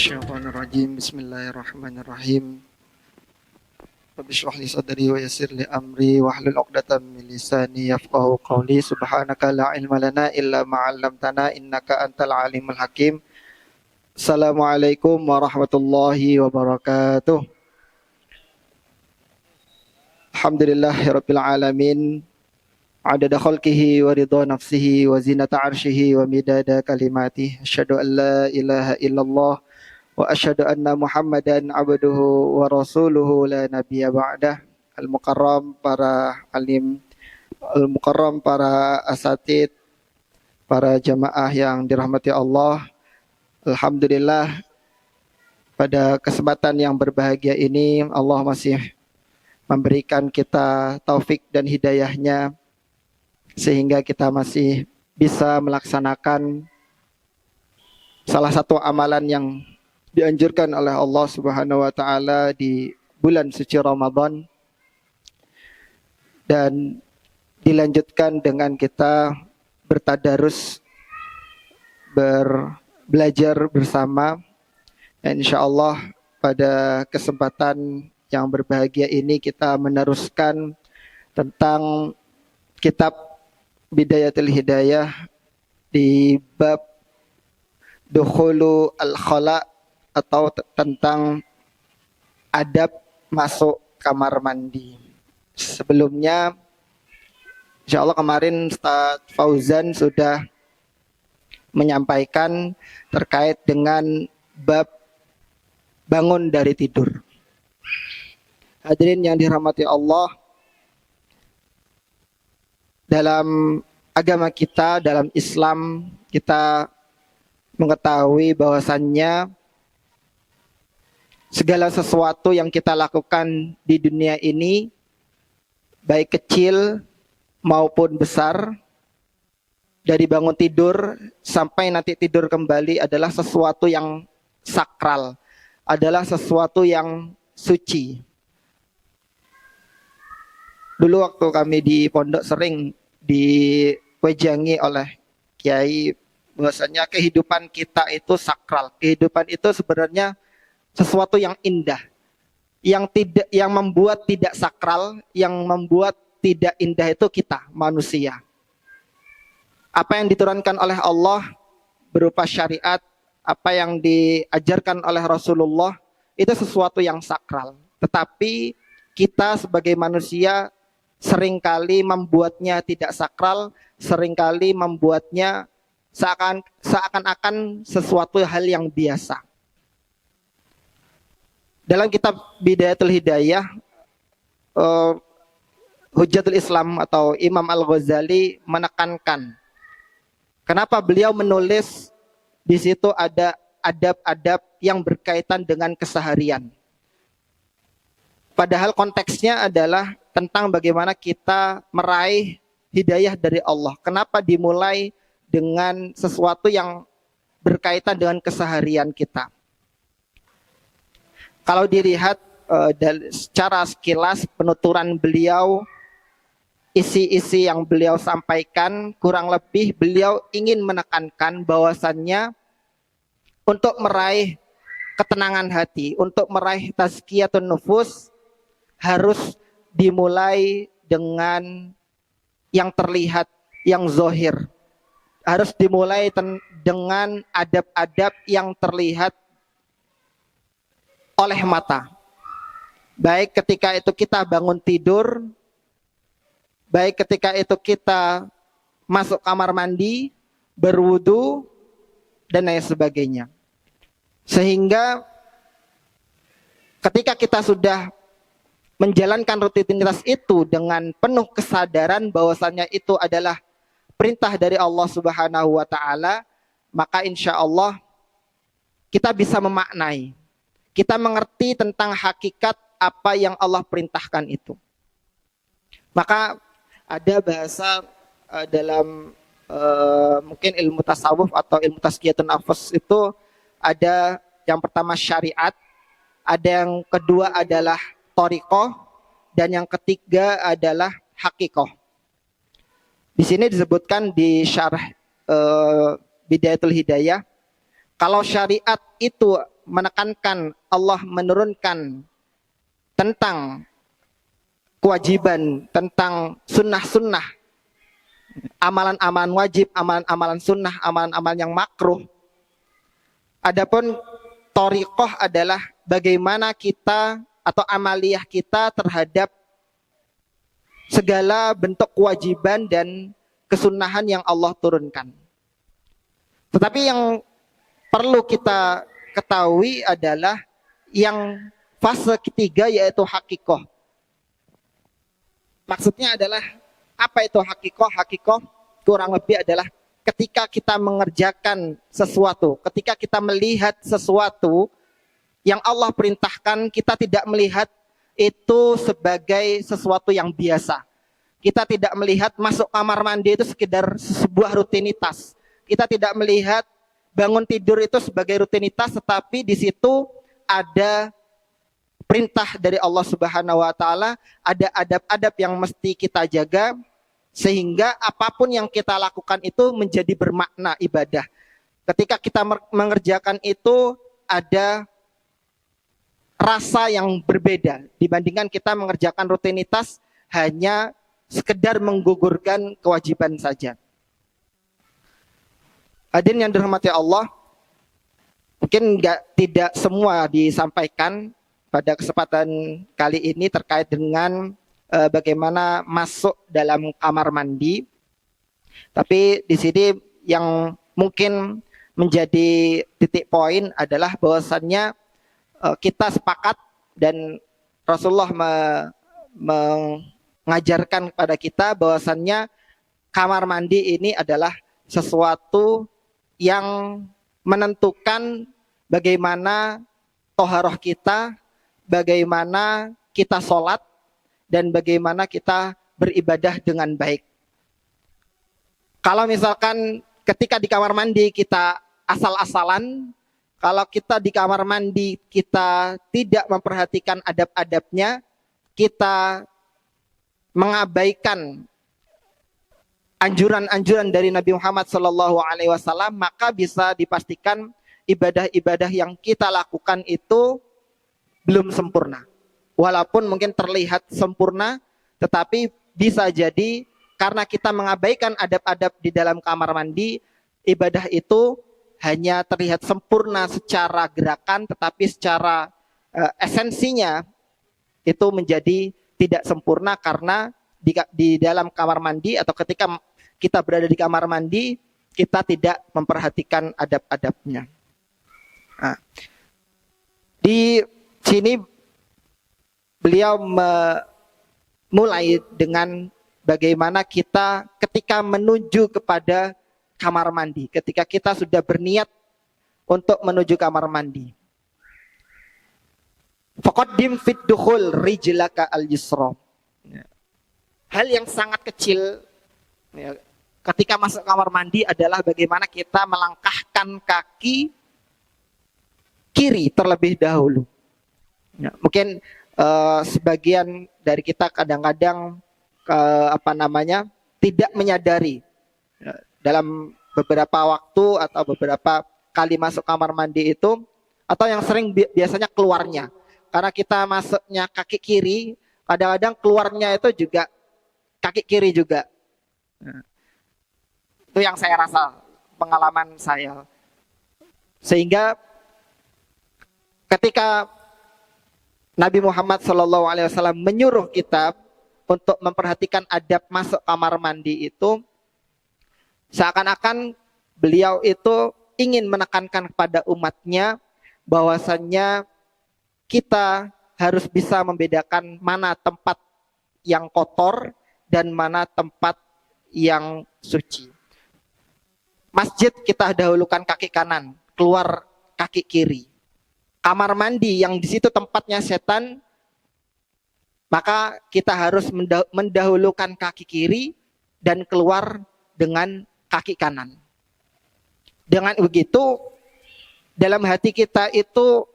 Minasyaitonirrajim. Bismillahirrahmanirrahim. Rabbi shrah li sadri wa yassir li amri wahlul 'uqdatam min lisani yafqahu qawli. Subhanaka la ilma lana illa ma 'allamtana innaka antal alimul hakim. Assalamualaikum warahmatullahi wabarakatuh. Alhamdulillahirabbil alamin. Adada khalqihi wa ridha nafsihi wa zinata 'arsyihi wa midada kalimatihi. Asyhadu an la ilaha illallah wa asyhadu anna Muhammadan abduhu wa rasuluhu la nabiyya ba'dah. Al-mukarram para alim, al-mukarram para asatid, para jamaah yang dirahmati Allah. Alhamdulillah, pada kesempatan yang berbahagia ini Allah masih memberikan kita taufik dan hidayahnya sehingga kita masih bisa melaksanakan salah satu amalan yang dianjurkan oleh Allah Subhanahu wa taala di bulan suci Ramadan, dan dilanjutkan dengan kita bertadarus, belajar bersama. Dan insya Allah pada kesempatan yang berbahagia ini kita meneruskan tentang kitab Bidayatul Hidayah di bab Dukhulu al-Khala, atau tentang adab masuk kamar mandi. Sebelumnya, insya Allah kemarin Ustaz Fauzan sudah menyampaikan terkait dengan bab bangun dari tidur. Hadirin yang dirahmati Allah, dalam agama kita, dalam Islam, kita mengetahui bahwasannya segala sesuatu yang kita lakukan di dunia ini, baik kecil maupun besar, dari bangun tidur sampai nanti tidur kembali, adalah sesuatu yang sakral, adalah sesuatu yang suci. Dulu waktu kami di pondok sering diwejangi oleh kiai bahwasanya kehidupan kita itu sakral. Kehidupan itu sebenarnya sesuatu yang indah, yang membuat tidak sakral, yang membuat tidak indah itu kita manusia. Apa yang diturunkan oleh Allah berupa syariat, apa yang diajarkan oleh Rasulullah, itu sesuatu yang sakral. Tetapi kita sebagai manusia seringkali membuatnya tidak sakral, seringkali membuatnya seakan-akan sesuatu hal yang biasa. Dalam kitab Bidayatul Hidayah, Hujjatul Islam atau Imam Al-Ghazali menekankan kenapa beliau menulis di situ ada adab-adab yang berkaitan dengan keseharian. Padahal konteksnya adalah tentang bagaimana kita meraih hidayah dari Allah. Kenapa dimulai dengan sesuatu yang berkaitan dengan keseharian kita? Kalau dilihat secara sekilas penuturan beliau, isi-isi yang beliau sampaikan, kurang lebih beliau ingin menekankan bahwasannya untuk meraih ketenangan hati, untuk meraih tazkiyatun nufus, harus dimulai dengan yang terlihat, yang zahir. Harus dimulai dengan adab-adab yang terlihat oleh mata. Baik ketika itu kita bangun tidur, baik ketika itu kita masuk kamar mandi, berwudu, dan lain sebagainya. Sehingga ketika kita sudah menjalankan rutinitas itu dengan penuh kesadaran bahwasannya itu adalah perintah dari Allah Subhanahu wa taala, maka insya Allah kita bisa memaknai, kita mengerti tentang hakikat apa yang Allah perintahkan itu. Maka ada bahasa dalam mungkin ilmu tasawuf atau ilmu tazkiyatun nafs itu, ada yang pertama syariat, ada yang kedua adalah thariqah, dan yang ketiga adalah hakikoh. Di sini disebutkan di syarah Bidayatul Hidayah, kalau syariat itu menekankan, Allah menurunkan tentang kewajiban, tentang sunnah-sunnah, amalan-amalan wajib, amalan-amalan sunnah, amalan-amalan yang makruh. Adapun thoriqoh adalah bagaimana kita atau amaliyah kita terhadap segala bentuk kewajiban dan kesunahan yang Allah turunkan. Tetapi yang perlu kita ketahui adalah yang fase ketiga, yaitu hakikoh. Maksudnya adalah apa itu hakikoh? Hakikoh kurang lebih adalah ketika kita mengerjakan sesuatu, ketika kita melihat sesuatu yang Allah perintahkan, kita tidak melihat itu sebagai sesuatu yang biasa. Kita tidak melihat masuk kamar mandi itu sekedar sebuah rutinitas. Kita tidak melihat bangun tidur itu sebagai rutinitas, tetapi di situ ada perintah dari Allah Subhanahu wa taala, ada adab-adab yang mesti kita jaga sehingga apapun yang kita lakukan itu menjadi bermakna ibadah. Ketika kita mengerjakan itu ada rasa yang berbeda dibandingkan kita mengerjakan rutinitas hanya sekedar menggugurkan kewajiban saja. Hadirin yang dirahmati Allah, mungkin tidak semua disampaikan pada kesempatan kali ini terkait dengan bagaimana masuk dalam kamar mandi. Tapi di sini yang mungkin menjadi titik poin adalah bahwasannya kita sepakat dan Rasulullah mengajarkan kepada kita bahwasannya kamar mandi ini adalah sesuatu yang menentukan bagaimana toharoh kita, bagaimana kita sholat, dan bagaimana kita beribadah dengan baik. Kalau misalkan ketika di kamar mandi kita asal-asalan, kalau kita di kamar mandi kita tidak memperhatikan adab-adabnya, kita mengabaikan anjuran-anjuran dari Nabi Muhammad SAW, maka bisa dipastikan ibadah-ibadah yang kita lakukan itu belum sempurna. Walaupun mungkin terlihat sempurna, tetapi bisa jadi karena kita mengabaikan adab-adab di dalam kamar mandi, ibadah itu hanya terlihat sempurna secara gerakan, tetapi secara esensinya itu menjadi tidak sempurna karena di dalam kamar mandi atau ketika kita berada di kamar mandi, kita tidak memperhatikan adab-adabnya. Nah, di sini beliau mulai dengan bagaimana kita ketika menuju kepada kamar mandi, ketika kita sudah berniat untuk menuju kamar mandi. Faqaddim fid dukhul rijlaka al-yusra. Hal yang sangat kecil ketika masuk kamar mandi adalah bagaimana kita melangkahkan kaki kiri terlebih dahulu. Mungkin sebagian dari kita kadang-kadang tidak menyadari dalam beberapa waktu atau beberapa kali masuk kamar mandi itu, atau yang sering biasanya keluarnya, karena kita masuknya kaki kiri, kadang-kadang keluarnya itu juga kaki kiri juga. Itu yang saya rasa, pengalaman saya. Sehingga ketika Nabi Muhammad SAW menyuruh kita untuk memperhatikan adab masuk kamar mandi itu, seakan-akan beliau itu ingin menekankan kepada umatnya bahwasannya kita harus bisa membedakan mana tempat yang kotor dan mana tempat yang suci. Masjid kita dahulukan kaki kanan, keluar kaki kiri. Kamar mandi yang di situ tempatnya setan, maka kita harus mendahulukan kaki kiri dan keluar dengan kaki kanan. Dengan begitu, dalam hati kita itu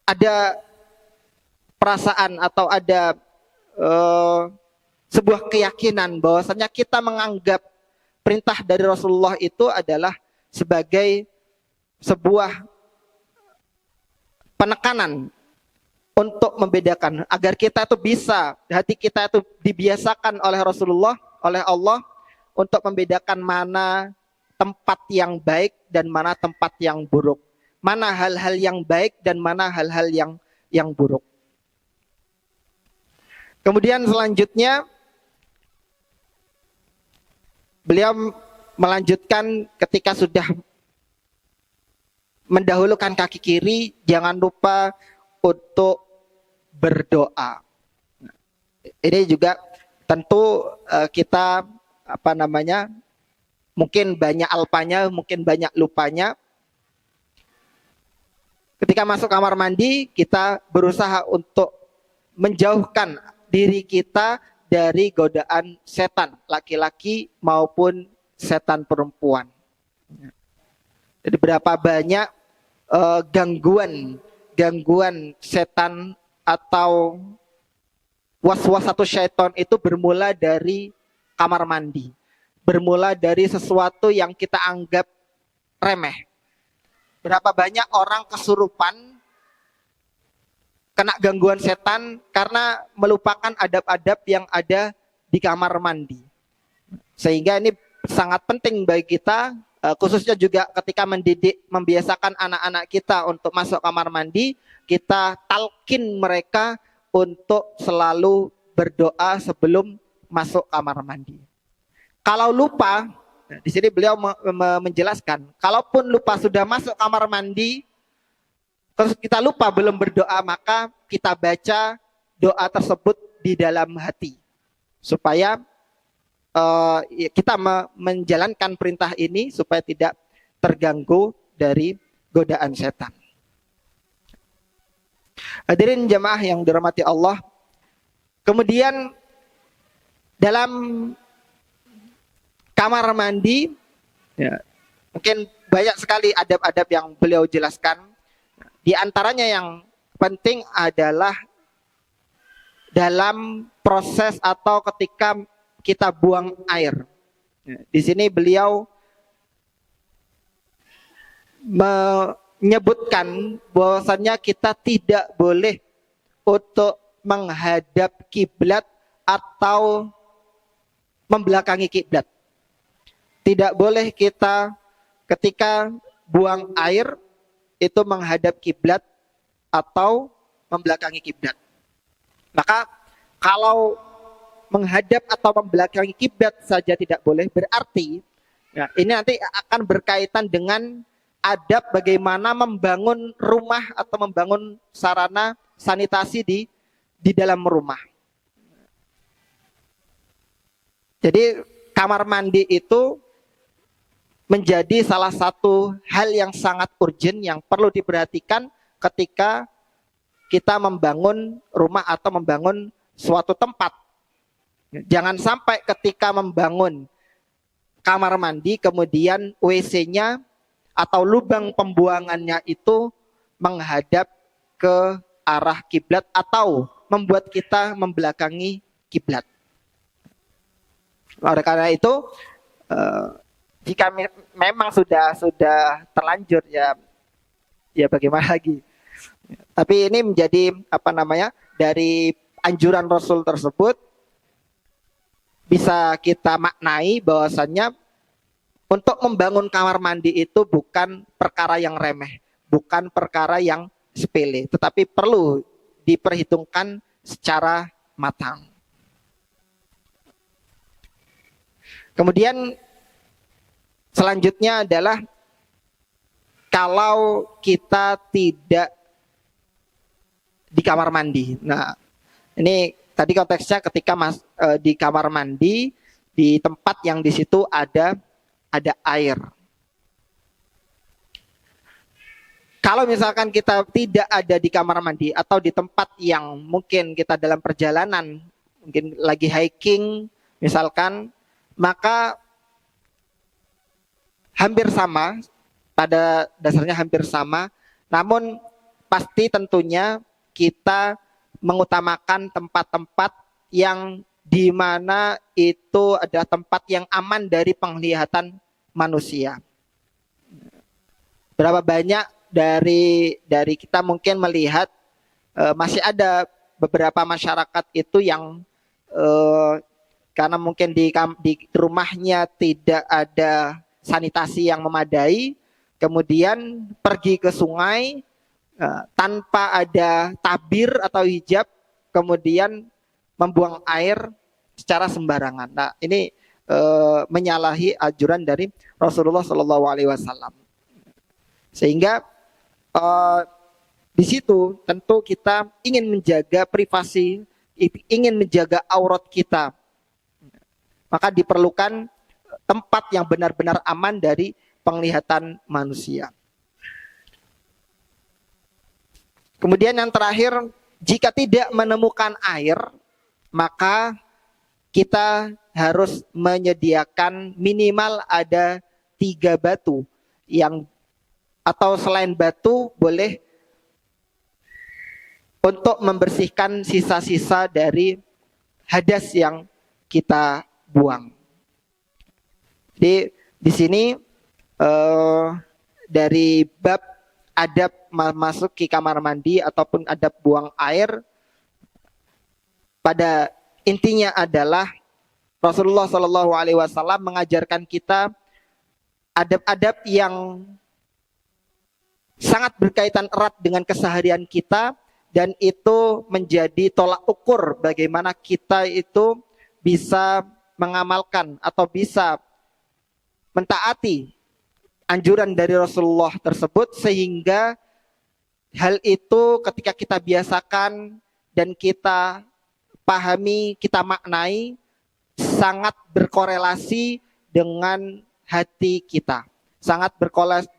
ada perasaan atau ada sebuah keyakinan bahwasanya kita menganggap perintah dari Rasulullah itu adalah sebagai sebuah penekanan untuk membedakan agar kita itu bisa, hati kita itu dibiasakan oleh Rasulullah, oleh Allah untuk membedakan mana tempat yang baik dan mana tempat yang buruk, mana hal-hal yang baik dan mana hal-hal yang buruk. Kemudian selanjutnya beliau melanjutkan ketika sudah mendahulukan kaki kiri, jangan lupa untuk berdoa. Ini juga tentu kita mungkin banyak alpanya, mungkin banyak lupanya. Ketika masuk kamar mandi, kita berusaha untuk menjauhkan diri kita dari godaan setan, laki-laki maupun setan perempuan. Jadi berapa banyak gangguan setan atau was-was atau syaitan itu bermula dari kamar mandi. Bermula dari sesuatu yang kita anggap remeh. Berapa banyak orang kesurupan kena gangguan setan karena melupakan adab-adab yang ada di kamar mandi. Sehingga ini sangat penting bagi kita, khususnya juga ketika mendidik, membiasakan anak-anak kita untuk masuk kamar mandi, kita talkin mereka untuk selalu berdoa sebelum masuk kamar mandi. Kalau lupa, di sini beliau menjelaskan, kalaupun lupa sudah masuk kamar mandi, terus kita lupa belum berdoa, maka kita baca doa tersebut di dalam hati. Supaya kita menjalankan perintah ini supaya tidak terganggu dari godaan setan. Hadirin jamaah yang dirahmati Allah. Kemudian dalam kamar mandi, ya, mungkin banyak sekali adab-adab yang beliau jelaskan. Di antaranya yang penting adalah dalam proses atau ketika kita buang air. Di sini beliau menyebutkan bahwasannya kita tidak boleh untuk menghadap kiblat atau membelakangi kiblat. Tidak boleh kita ketika buang air itu menghadap kiblat atau membelakangi kiblat. Maka kalau menghadap atau membelakangi kiblat saja tidak boleh, berarti ya, ini nanti akan berkaitan dengan adab bagaimana membangun rumah atau membangun sarana sanitasi di dalam rumah. Jadi kamar mandi itu menjadi salah satu hal yang sangat urgent yang perlu diperhatikan ketika kita membangun rumah atau membangun suatu tempat. Jangan sampai ketika membangun kamar mandi kemudian WC-nya atau lubang pembuangannya itu menghadap ke arah kiblat atau membuat kita membelakangi kiblat. Oleh karena itu, jika memang sudah terlanjur ya bagaimana lagi. Tapi ini menjadi dari anjuran Rasul tersebut bisa kita maknai bahwasannya untuk membangun kamar mandi itu bukan perkara yang remeh, bukan perkara yang sepele, tetapi perlu diperhitungkan secara matang. Kemudian selanjutnya adalah kalau kita tidak di kamar mandi. Nah, ini tadi konteksnya ketika di kamar mandi di tempat yang di situ ada air. Kalau misalkan kita tidak ada di kamar mandi atau di tempat yang mungkin kita dalam perjalanan, mungkin lagi hiking misalkan, maka hampir sama, pada dasarnya hampir sama, namun pasti tentunya kita mengutamakan tempat-tempat yang di mana itu adalah tempat yang aman dari penglihatan manusia. Berapa banyak dari kita mungkin melihat masih ada beberapa masyarakat itu yang karena mungkin di rumahnya tidak ada sanitasi yang memadai, kemudian pergi ke sungai tanpa ada tabir atau hijab, kemudian membuang air secara sembarangan. Nah, ini menyalahi anjuran dari Rasulullah SAW. Sehingga di situ tentu kita ingin menjaga privasi, ingin menjaga aurat kita. Maka diperlukan tempat yang benar-benar aman dari penglihatan manusia. Kemudian yang terakhir, jika tidak menemukan air, maka kita harus menyediakan minimal ada 3 batu yang, atau selain batu boleh untuk membersihkan sisa-sisa dari hadas yang kita buang. Di sini dari bab adab masuk ke kamar mandi ataupun adab buang air, pada intinya adalah Rasulullah SAW mengajarkan kita adab-adab yang sangat berkaitan erat dengan keseharian kita, dan itu menjadi tolak ukur bagaimana kita itu bisa mengamalkan atau bisa mentaati anjuran dari Rasulullah tersebut, sehingga hal itu ketika kita biasakan dan kita pahami, kita maknai, sangat berkorelasi dengan hati kita, sangat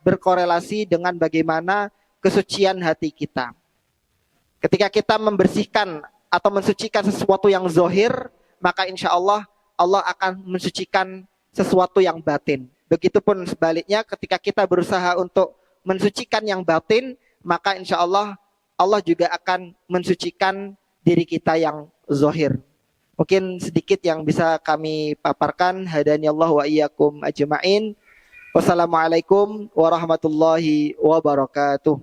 berkorelasi dengan bagaimana kesucian hati kita. Ketika kita membersihkan atau mensucikan sesuatu yang zohir, maka insya Allah Allah akan mensucikan sesuatu yang batin. Begitupun sebaliknya, ketika kita berusaha untuk mensucikan yang batin, maka insya Allah Allah juga akan mensucikan diri kita yang zohir. Mungkin sedikit yang bisa kami paparkan. Hadaniyallahu wa iyyakum ajma'in. Wassalamualaikum warahmatullahi wabarakatuh.